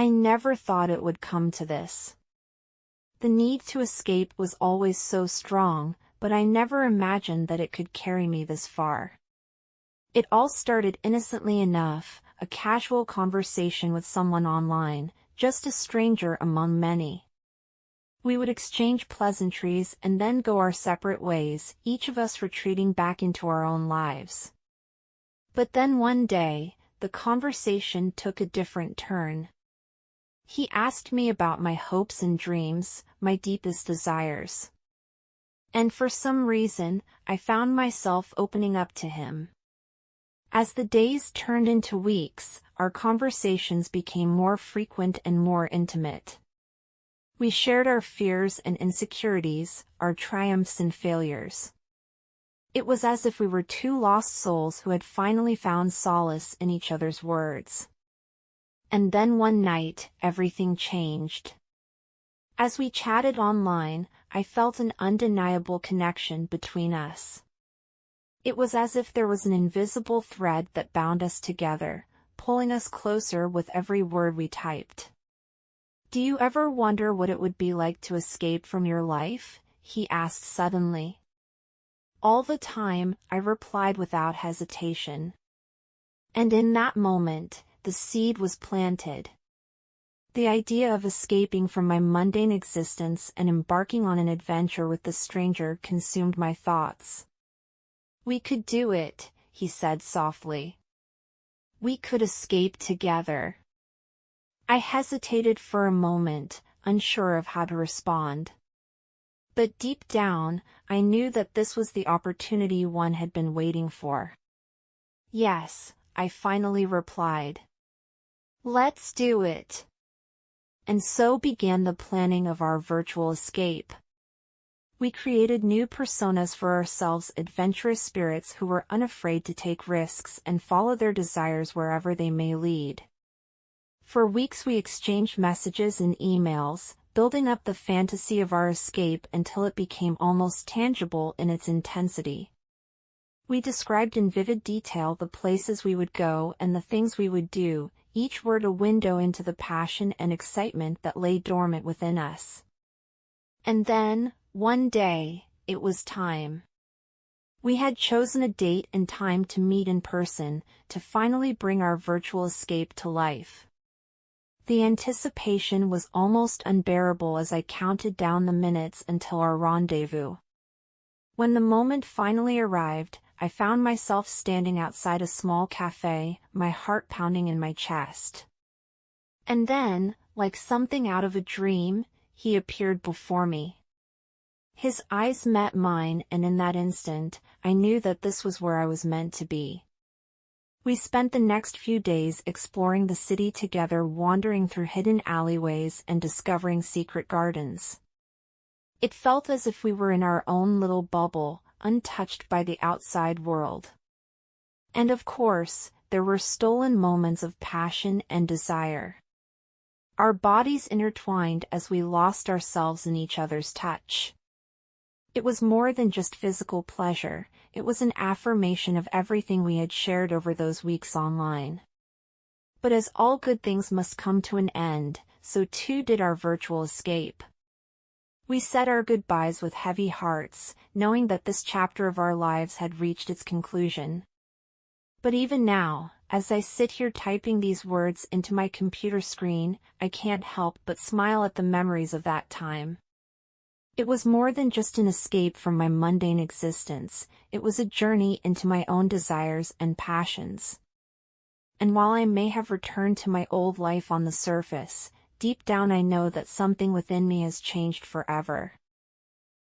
I never thought it would come to this. The need to escape was always so strong, but I never imagined that it could carry me this far. It all started innocently enough, a casual conversation with someone online, just a stranger among many. We would exchange pleasantries and then go our separate ways, each of us retreating back into our own lives. But then one day, the conversation took a different turn. He asked me about my hopes and dreams, my deepest desires. And for some reason, I found myself opening up to him. As the days turned into weeks, our conversations became more frequent and more intimate. We shared our fears and insecurities, our triumphs and failures. It was as if we were two lost souls who had finally found solace in each other's words. And then one night, everything changed. As we chatted online, I felt an undeniable connection between us. It was as if there was an invisible thread that bound us together, pulling us closer with every word we typed. "Do you ever wonder what it would be like to escape from your life?" he asked suddenly. "All the time," I replied without hesitation. And in that moment, the seed was planted. The idea of escaping from my mundane existence and embarking on an adventure with the stranger consumed my thoughts. "We could do it," he said softly. "We could escape together." I hesitated for a moment, unsure of how to respond. But deep down, I knew that this was the opportunity one had been waiting for. "Yes," I finally replied. "Let's do it." And so began the planning of our virtual escape. We created new personas for ourselves, adventurous spirits who were unafraid to take risks and follow their desires wherever they may lead. For weeks we exchanged messages and emails, building up the fantasy of our escape until it became almost tangible in its intensity. We described in vivid detail the places we would go and the things we would do, each word a window into the passion and excitement that lay dormant within us. And then, one day, it was time. We had chosen a date and time to meet in person, to finally bring our virtual escape to life. The anticipation was almost unbearable as I counted down the minutes until our rendezvous. When the moment finally arrived, I found myself standing outside a small cafe, my heart pounding in my chest. And then, like something out of a dream, he appeared before me. His eyes met mine, and in that instant, I knew that this was where I was meant to be. We spent the next few days exploring the city together, wandering through hidden alleyways and discovering secret gardens. It felt as if we were in our own little bubble, untouched by the outside world. And of course, there were stolen moments of passion and desire. Our bodies intertwined as we lost ourselves in each other's touch. It was more than just physical pleasure, it was an affirmation of everything we had shared over those weeks online. But as all good things must come to an end, so too did our virtual escape. We said our goodbyes with heavy hearts, knowing that this chapter of our lives had reached its conclusion. But even now, as I sit here typing these words into my computer screen, I can't help but smile at the memories of that time. It was more than just an escape from my mundane existence, it was a journey into my own desires and passions. And while I may have returned to my old life on the surface, deep down I know that something within me has changed forever.